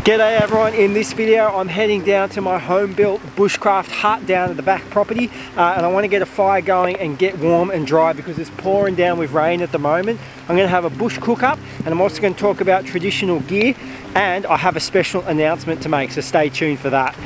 G'day everyone, in this video I'm heading down to my home-built bushcraft hut down at the back property and I want to get a fire going and get warm and dry because it's pouring down with rain at the moment. I'm going to have a bush cook up and I'm also going to talk about traditional gear, and I have a special announcement to make, so stay tuned for that.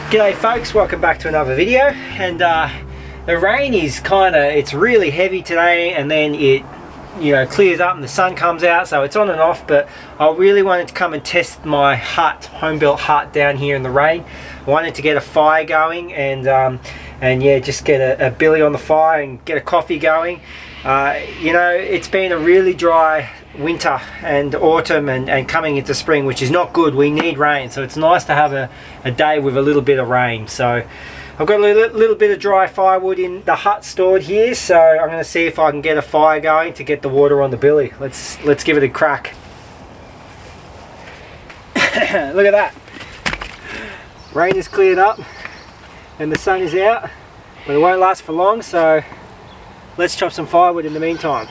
G'day folks, welcome back to another video. And the rain is it's really heavy today, and then it clears up and the sun comes out, so it's on and off. But I really wanted to come and test my hut, home-built hut down here in the rain. I wanted to get a fire going and yeah, just get a billy on the fire and get a coffee going. It's been a really dry winter and autumn and coming into spring, which is not good. We need rain, so it's nice to have a day with a little bit of rain. So I've got a little bit of dry firewood in the hut stored here, so I'm going to see if I can get a fire going to get the water on the billy. Let's give it a crack. Look at that, rain has cleared up and the sun is out, but it won't last for long, so let's chop some firewood in the meantime.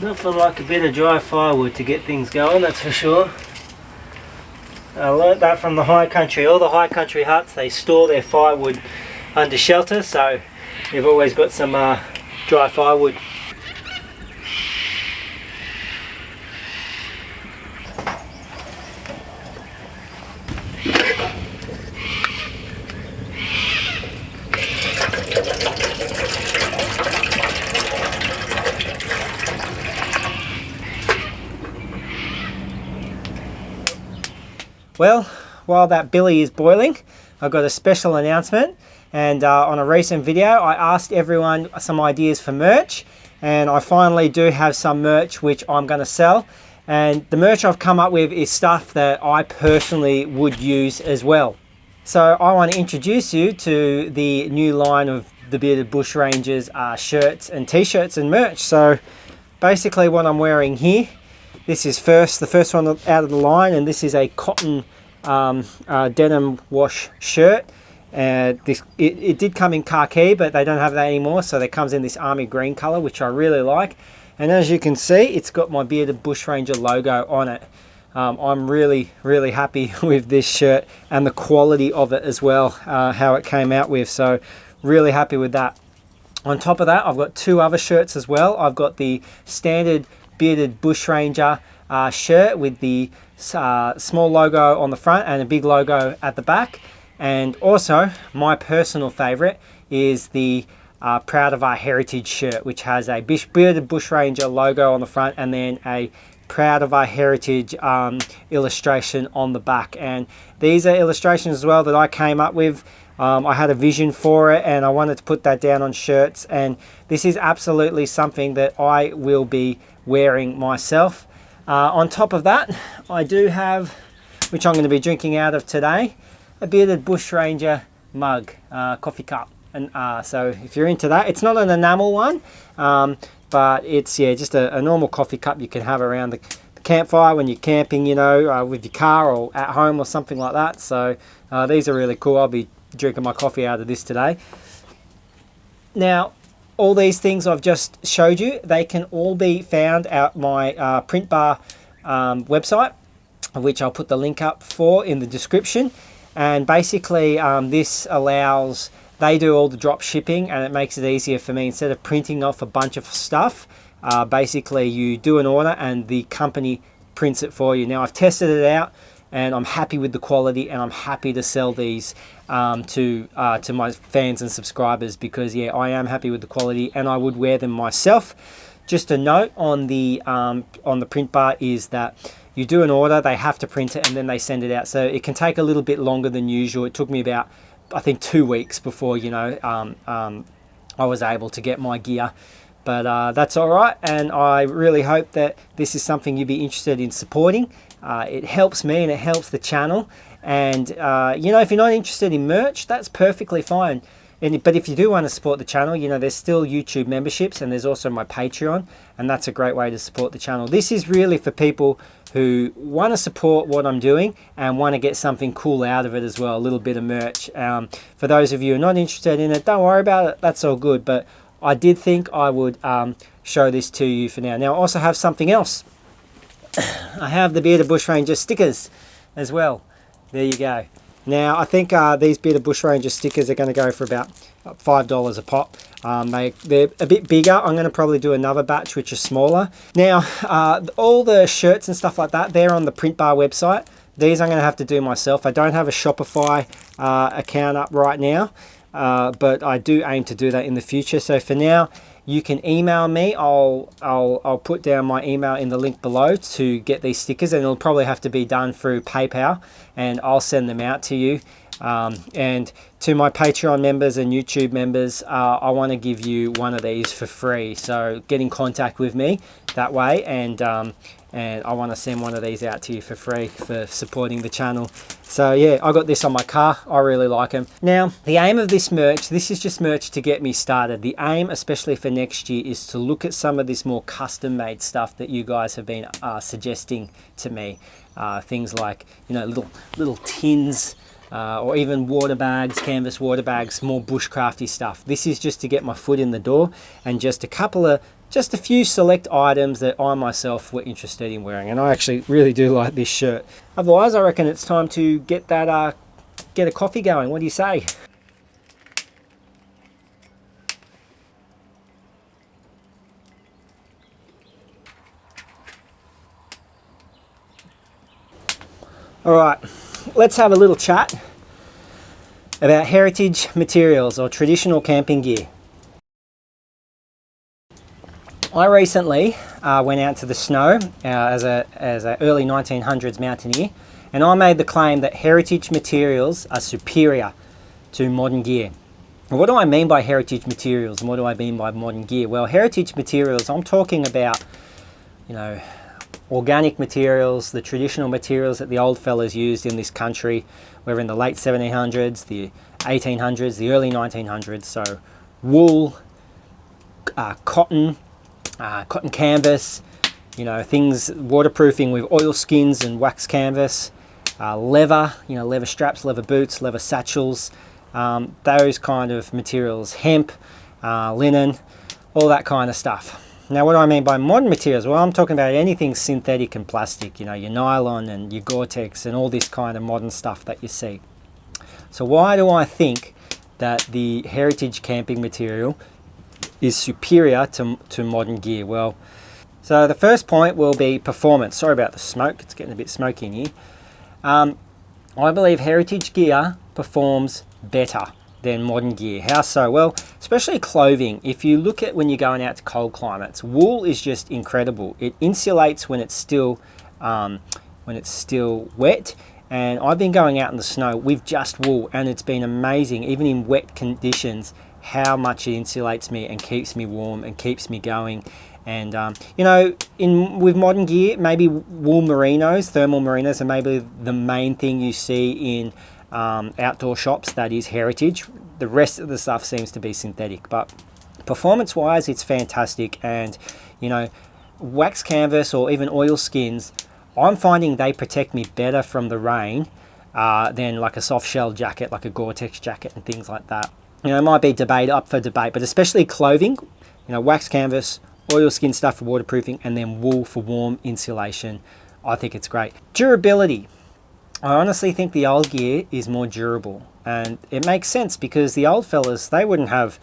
Nothing like a bit of dry firewood to get things going, that's for sure. I learnt that from the high country. All the high country huts, they store their firewood under shelter, so you've always got some dry firewood. Well, while that billy is boiling, I've got a special announcement. And on a recent video, I asked everyone some ideas for merch, and I finally do have some merch which I'm going to sell. And the merch I've come up with is stuff that I personally would use as well. So I want to introduce you to the new line of the Bearded Bushrangers shirts and t-shirts and merch. So basically what I'm wearing here, this is the first one out of the line, and this is a cotton denim wash shirt. It did come in khaki, but they don't have that anymore, so it comes in this army green color, which I really like. And as you can see, it's got my Bearded Bushranger logo on it. I'm really happy with this shirt and the quality of it as well, how it came out with, so really happy with that. On top of that, I've got two other shirts as well. I've got the standard Bearded Bushranger shirt with the small logo on the front and a big logo at the back. And also, my personal favorite is the Proud of Our Heritage shirt, which has a Bearded Bushranger logo on the front and then a Proud of Our Heritage illustration on the back. And these are illustrations as well that I came up with. I had a vision for it and I wanted to put that down on shirts, and this is absolutely something that I will be wearing myself. On top of that, I do have, which I'm going to be drinking out of today, a Bearded Bushranger mug, coffee cup. And so if you're into that, it's not an enamel one, but it's just a normal coffee cup you can have around the campfire when you're camping, with your car or at home or something like that. So these are really cool. I'll be drinking my coffee out of this today. Now, all these things I've just showed you, they can all be found at my Print Bar website, which I'll put the link up for in the description. And basically this allows, they do all the drop shipping, and it makes it easier for me. Instead of printing off a bunch of stuff, basically you do an order and the company prints it for you. Now I've tested it out and I'm happy with the quality, and I'm happy to sell these to my fans and subscribers, because yeah, I am happy with the quality and I would wear them myself. Just a note on the print bar is that you do an order, they have to print it, and then they send it out. So it can take a little bit longer than usual. It took me about, I think, 2 weeks before, you know, I was able to get my gear. But that's all right, and I really hope that this is something you'd be interested in supporting. It helps me and it helps the channel. And you know, if you're not interested in merch, that's perfectly fine. But if you do want to support the channel, you know, there's still YouTube memberships, and there's also my Patreon, and that's a great way to support the channel. This is really for people who want to support what I'm doing and want to get something cool out of it as well, a little bit of merch. For those of you who are not interested in it, don't worry about it, that's all good. But I did think I would show this to you for now. Now I also have something else. I have the Bearded Bushranger stickers as well. There you go. Now I think these Bearded Bushranger stickers are going to go for about $5 a pop. They're a bit bigger. I'm going to probably do another batch which is smaller. Now all the shirts and stuff like that, they're on the Print Bar website. These I'm going to have to do myself. I don't have a Shopify account up right now, but I do aim to do that in the future. So for now, you can email me. I'll put down my email in the link below to get these stickers, and it'll probably have to be done through PayPal, and I'll send them out to you. And to my Patreon members and YouTube members, I want to give you one of these for free. So get in contact with me that way, and I want to send one of these out to you for free for supporting the channel. So yeah, I got this on my car. I really like them. Now, the aim of this merch, this is just merch to get me started. The aim, especially for next year, is to look at some of this more custom made stuff that you guys have been suggesting to me. Things like, you know, little tins, or even water bags, canvas water bags, more bushcrafty stuff. This is just to get my foot in the door, and just a few select items that I myself were interested in wearing. And I actually really do like this shirt. Otherwise, I reckon it's time to get that get a coffee going. What do you say? All right, let's have a little chat about heritage materials or traditional camping gear. I recently went out to the snow as a early 1900s mountaineer, and I made the claim that heritage materials are superior to modern gear. And what do I mean by heritage materials, and what do I mean by modern gear? Well, heritage materials, I'm talking about, you know, organic materials, the traditional materials that the old fellas used in this country, whether in the late 1700s, the 1800s, the early 1900s. So wool, cotton canvas, you know, things, waterproofing with oil skins and wax canvas, leather, you know, leather straps, leather boots, leather satchels, those kind of materials, hemp, linen, all that kind of stuff. Now, what do I mean by modern materials? Well, I'm talking about anything synthetic and plastic, you know, your nylon and your Gore-Tex and all this kind of modern stuff that you see. So why do I think that the heritage camping material is superior to modern gear? Well, so the first point will be performance. Sorry about the smoke, it's getting a bit smoky in here. I believe heritage gear performs better than modern gear. How so? Well, especially clothing. If you look at when you're going out to cold climates, wool is just incredible. It insulates when it's still wet. And I've been going out in the snow with just wool, and it's been amazing, even in wet conditions, how much it insulates me and keeps me warm and keeps me going. And you know, with modern gear, maybe wool merinos, thermal merinos are maybe the main thing you see in outdoor shops that is heritage. The rest of the stuff seems to be synthetic, but performance wise, it's fantastic. And you know, wax canvas or even oil skins, I'm finding they protect me better from the rain than like a soft shell jacket, like a Gore-Tex jacket and things like that. You know, it might be up for debate, but especially clothing, you know, wax canvas, oil skin stuff for waterproofing, and then wool for warm insulation. I think it's great. Durability. I honestly think the old gear is more durable, and it makes sense because the old fellas, they wouldn't have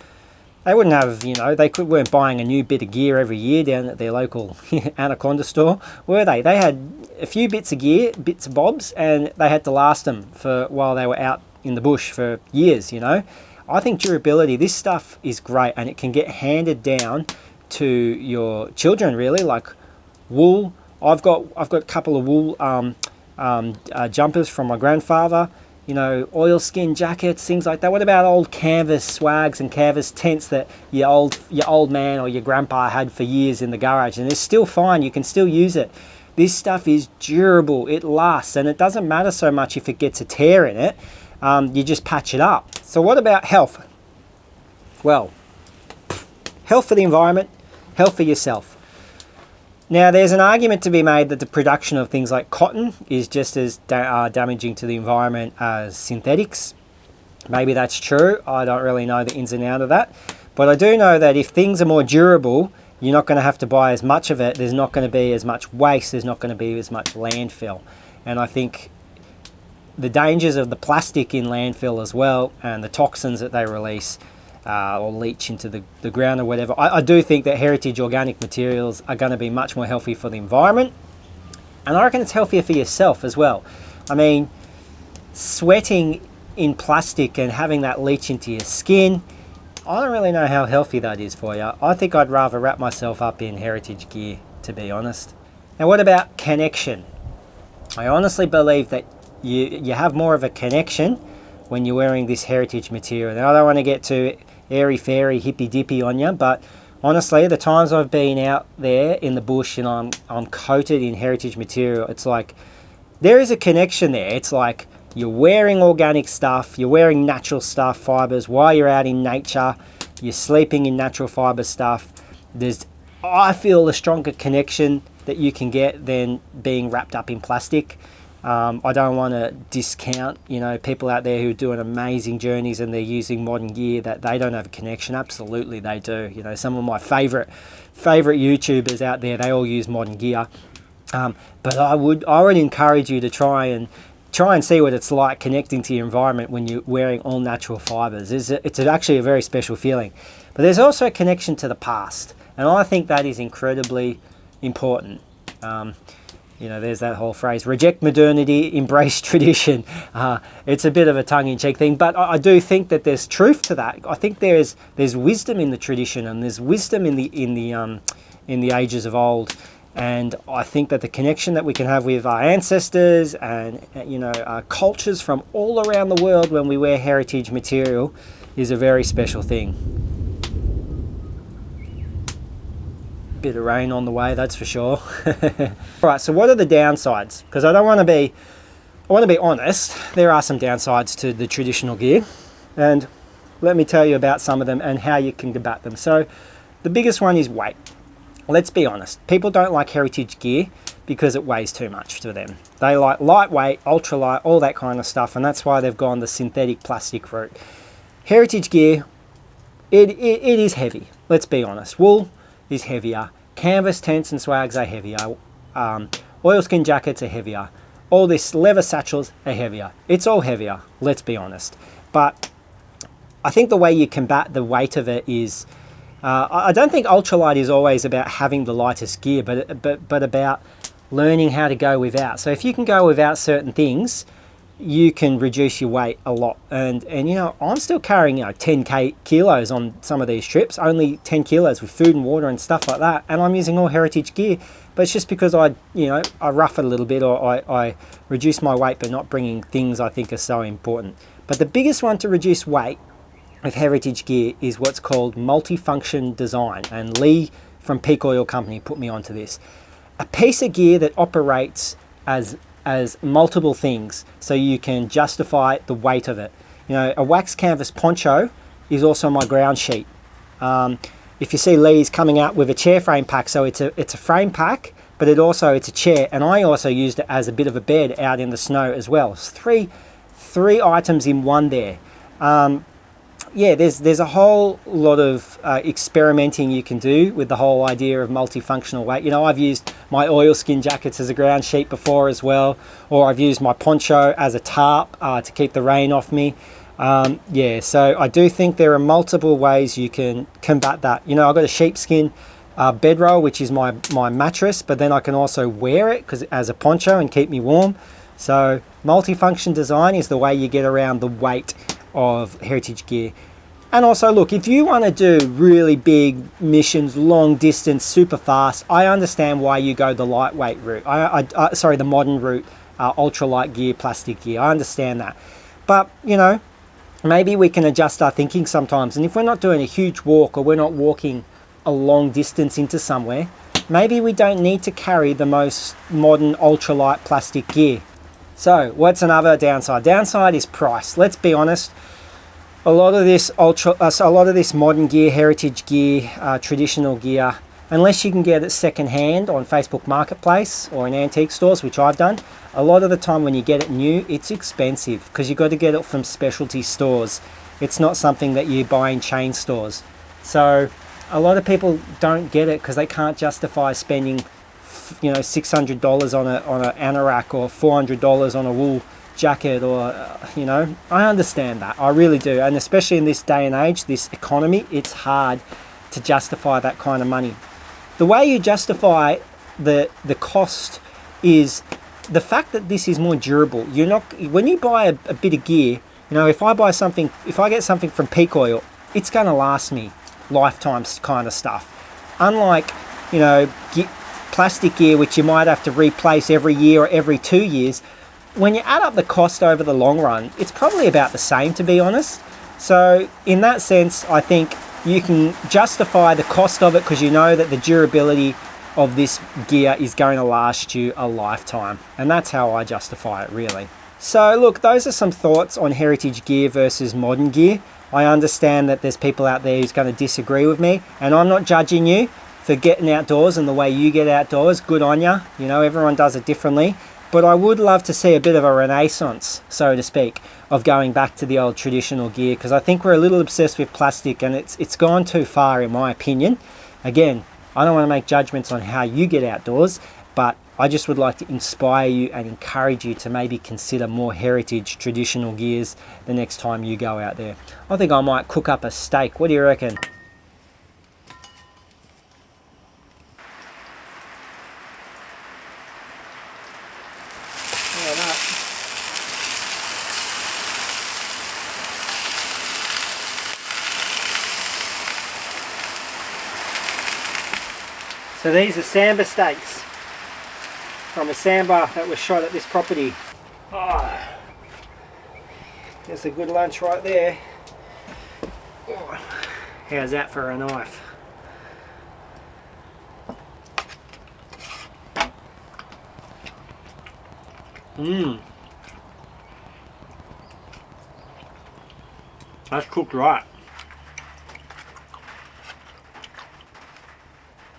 They wouldn't have, you know, weren't buying a new bit of gear every year down at their local Anaconda store, were they? They had a few bits of gear, bits of bobs, and they had to last them for while they were out in the bush for years, you know. I think durability, this stuff is great, and it can get handed down to your children, really, like wool. I've got a couple of wool jumpers from my grandfather, you know, oilskin jackets, things like that. What about old canvas swags and canvas tents that your old man or your grandpa had for years in the garage, and it's still fine, you can still use it. This stuff is durable, it lasts, and it doesn't matter so much if it gets a tear in it, you just patch it up. So what about health? Well, health for the environment, health for yourself. Now, there's an argument to be made that the production of things like cotton is just as damaging to the environment as synthetics. Maybe that's true. I don't really know the ins and outs of that. But I do know that if things are more durable, you're not going to have to buy as much of it. There's not going to be as much waste. There's not going to be as much landfill. And I think the dangers of the plastic in landfill as well, and the toxins that they release, or leach into the ground or whatever. I do think that heritage organic materials are going to be much more healthy for the environment, and I reckon it's healthier for yourself as well. I mean, sweating in plastic and having that leach into your skin, I don't really know how healthy that is for you. I think I'd rather wrap myself up in heritage gear, to be honest. Now, what about connection? I honestly believe that you have more of a connection when you're wearing this heritage material. Now, I don't want to get too airy-fairy, hippy-dippy on you, but honestly, the times I've been out there in the bush and I'm coated in heritage material, it's like there is a connection there. It's like you're wearing organic stuff, you're wearing natural stuff, fibers, while you're out in nature, you're sleeping in natural fiber stuff. I feel a stronger connection that you can get than being wrapped up in plastic. I don't want to discount, you know, people out there who are doing amazing journeys and they're using modern gear, that they don't have a connection. Absolutely they do. You know, some of my favorite YouTubers out there, they all use modern gear. But I would encourage you to try and see what it's like connecting to your environment when you're wearing all natural fibers. It's actually a very special feeling. But there's also a connection to the past, and I think that is incredibly important. You know, there's that whole phrase, reject modernity, embrace tradition. It's a bit of a tongue-in-cheek thing, but I do think that there's truth to that. I think there's wisdom in the tradition, and there's wisdom in the ages of old. And I think that the connection that we can have with our ancestors and, you know, our cultures from all around the world when we wear heritage material is a very special thing. Bit of rain on the way, that's for sure. Right, so what are the downsides? Because I want to be honest, there are some downsides to the traditional gear, and let me tell you about some of them and how you can combat them. So the biggest one is weight. Let's be honest, people don't like heritage gear because it weighs too much to them. They like lightweight, ultralight, all that kind of stuff, and that's why they've gone the synthetic plastic route. Heritage gear, it is heavy, let's be honest. Wool is heavier, canvas tents and swags are heavier, oilskin jackets are heavier, all this leather satchels are heavier. It's all heavier, let's be honest. But I think the way you combat the weight of it is, I don't think ultralight is always about having the lightest gear, but about learning how to go without. So if you can go without certain things, you can reduce your weight a lot. And you know, I'm still carrying, you know, 10 kilos on some of these trips, only 10 kilos with food and water and stuff like that, and I'm using all heritage gear. But it's just because I rough it a little bit, or I reduce my weight, but not bringing things I think are so important. But the biggest one to reduce weight with heritage gear is what's called multifunction design, and Lee from Peak Oil Company put me onto this. A piece of gear that operates as multiple things, so you can justify the weight of it. You know, a wax canvas poncho is also my ground sheet. If you see, Lee's coming out with a chair frame pack, so it's a frame pack, but it's a chair, and I also used it as a bit of a bed out in the snow as well. It's three items in one there. Yeah, there's a whole lot of experimenting you can do with the whole idea of multifunctional weight. You know, I've used my oilskin jackets as a ground sheet before as well, or I've used my poncho as a tarp to keep the rain off me. Yeah, so I do think there are multiple ways you can combat that. You know, I've got a sheepskin bedroll, which is my mattress, but then I can also wear it as a poncho and keep me warm. So multifunction design is the way you get around the weight of heritage gear. And also, look, if you want to do really big missions, long distance, super fast, I understand why you go the lightweight route. Sorry, the modern route, ultralight gear, plastic gear. I understand that. But, you know, maybe we can adjust our thinking sometimes. And if we're not doing a huge walk, or we're not walking a long distance into somewhere, maybe we don't need to carry the most modern ultralight plastic gear. So what's another downside? Downside is price. Let's be honest. A lot of this modern gear, heritage gear, traditional gear, unless you can get it secondhand on Facebook Marketplace or in antique stores, which I've done, a lot of the time when you get it new, it's expensive because you've got to get it from specialty stores. It's not something that you buy in chain stores. So a lot of people don't get it because they can't justify spending, you know, $600 on an anorak or $400 on a wool jacket, or you know, I understand that, I really do. And especially in this day and age, this economy, it's hard to justify that kind of money. The way you justify the cost is the fact that this is more durable. You're not, when you buy a bit of gear, you know, if I get something from Peak Oil, it's going to last me lifetime kind of stuff. Unlike, you know, plastic gear, which you might have to replace every year or every 2 years, when you add up the cost over the long run, it's probably about the same, to be honest. So in that sense, I think you can justify the cost of it because you know that the durability of this gear is going to last you a lifetime. And that's how I justify it, really. So look, those are some thoughts on heritage gear versus modern gear. I understand that there's people out there who's going to disagree with me, and I'm not judging you for getting outdoors and the way you get outdoors. Good on you. You know, everyone does it differently. But I would love to see a bit of a renaissance, so to speak, of going back to the old traditional gear, because I think we're a little obsessed with plastic and it's gone too far, in my opinion. Again, I don't want to make judgments on how you get outdoors, but I just would like to inspire you and encourage you to maybe consider more heritage traditional gears the next time you go out there. I think I might cook up a steak. What do you reckon? So these are sambar steaks from a sambar that was shot at this property. Oh, there's a good lunch right there. Oh, how's that for a knife? That's cooked right.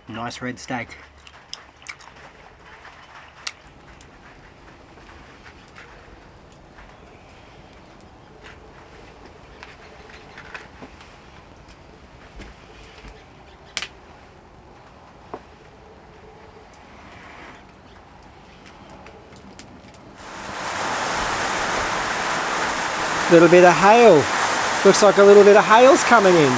Nice red steak. Little bit of hail. Looks like a little bit of hail's coming in.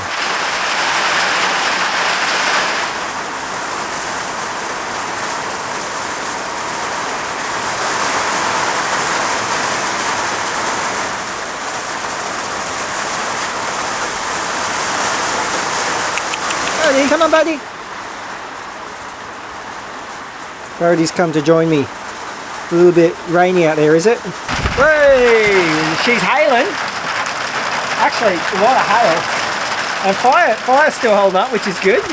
Come on, buddy. Brody's come to join me. A little bit rainy out there, is it? Hey, she's hailing. Actually, a lot of hail. And fire's still holding up, which is good.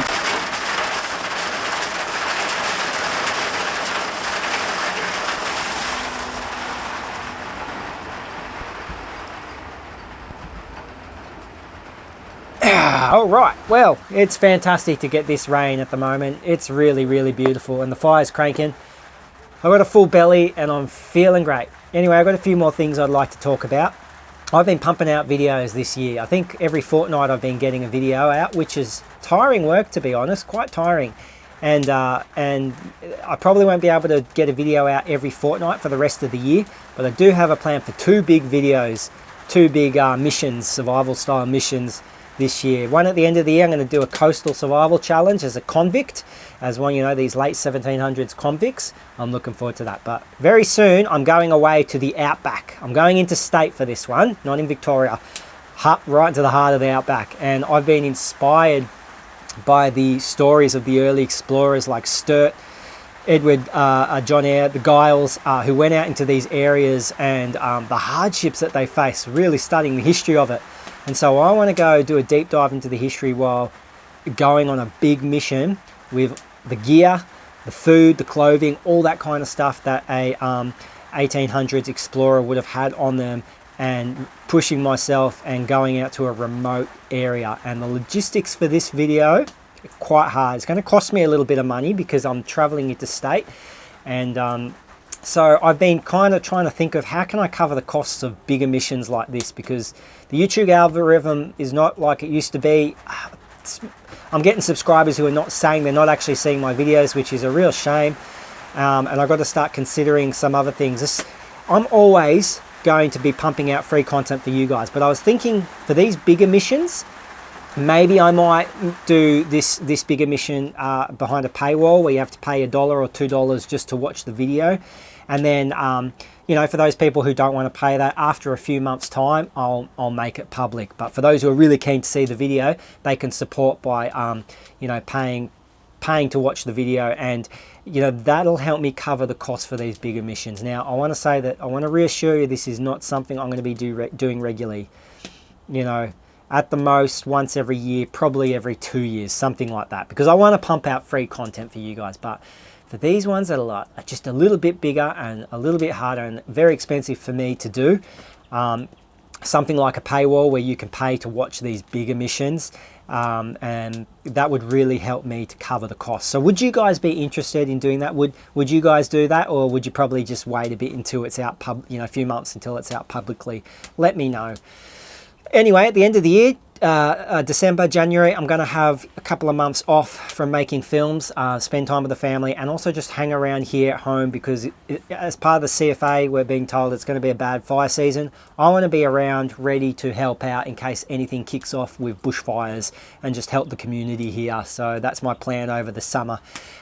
All right, well, it's fantastic to get this rain at the moment. It's really, really beautiful, and the fire's cranking. I've got a full belly and I'm feeling great. Anyway, I've got a few more things I'd like to talk about. I've been pumping out videos this year. I think every fortnight I've been getting a video out, which is tiring work, to be honest, quite tiring. And I probably won't be able to get a video out every fortnight for the rest of the year, but I do have a plan for 2 big videos two big missions, survival style missions this year. One at the end of the year, I'm going to do a coastal survival challenge as a convict, as one, you know, these late 1700s convicts. I'm looking forward to that. But very soon I'm going away to the outback. I'm going interstate for this one, not in Victoria, right into the heart of the outback. And I've been inspired by the stories of the early explorers like Sturt, Edward, John Eyre, the Giles, who went out into these areas, and the hardships that they faced, really studying the history of it. And so I want to go do a deep dive into the history while going on a big mission with the gear, the food, the clothing, all that kind of stuff that a 1800s explorer would have had on them, and pushing myself and going out to a remote area. And the logistics for this video are quite hard. It's going to cost me a little bit of money because I'm traveling interstate, and so I've been kind of trying to think of how can I cover the costs of bigger missions like this, because the YouTube algorithm is not like it used to be. I'm getting subscribers who are not saying, they're not actually seeing my videos, which is a real shame. And I've got to start considering some other things. I'm always going to be pumping out free content for you guys, but I was thinking for these bigger missions, maybe I might do this bigger mission behind a paywall where you have to pay $1 or $2 just to watch the video. And then, you know, for those people who don't want to pay that, after a few months' time, I'll make it public. But for those who are really keen to see the video, they can support by, you know, paying to watch the video, and you know, that'll help me cover the cost for these bigger missions. Now, I want to say that I want to reassure you, this is not something I'm going to be doing regularly. You know, at the most once every year, probably every 2 years, something like that, because I want to pump out free content for you guys. But for these ones that are just a little bit bigger and a little bit harder and very expensive for me to do, something like a paywall where you can pay to watch these bigger missions, and that would really help me to cover the cost. So would you guys be interested in doing that? Would you guys do that, or would you probably just wait a bit until it's out you know, a few months until it's out publicly? Let me know. Anyway, at the end of the year, December, January, I'm going to have a couple of months off from making films, spend time with the family, and also just hang around here at home, because as part of the CFA, we're being told it's going to be a bad fire season. I want to be around ready to help out in case anything kicks off with bushfires, and just help the community here. So that's my plan over the summer.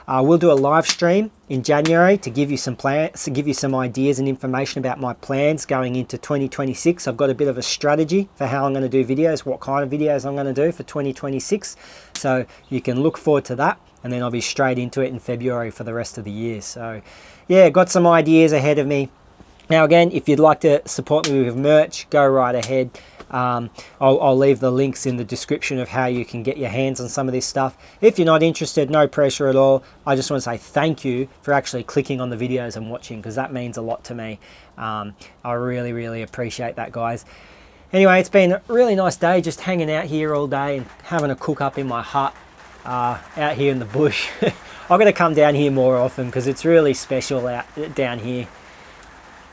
We'll do a live stream in January to give you some plans, to give you some ideas and information about my plans going into 2026. I've got a bit of a strategy for how I'm going to do videos, what kind of videos I'm going to do for 2026. So you can look forward to that, and then I'll be straight into it in February for the rest of the year. So yeah, got some ideas ahead of me. Now again, if you'd like to support me with merch, go right ahead. I'll leave the links in the description of how you can get your hands on some of this stuff. If you're not interested, no pressure at all. I just want to say thank you for actually clicking on the videos and watching, because that means a lot to me. I really appreciate that, guys. Anyway, it's been a really nice day just hanging out here all day and having a cook up in my hut out here in the bush. I've got to come down here more often because it's really special out down here.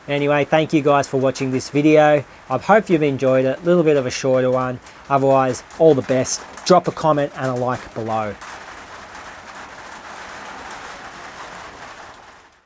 Anyway, thank you guys for watching this video. I hope you've enjoyed it. A little bit of a shorter one. Otherwise, all the best. Drop a comment and a like below.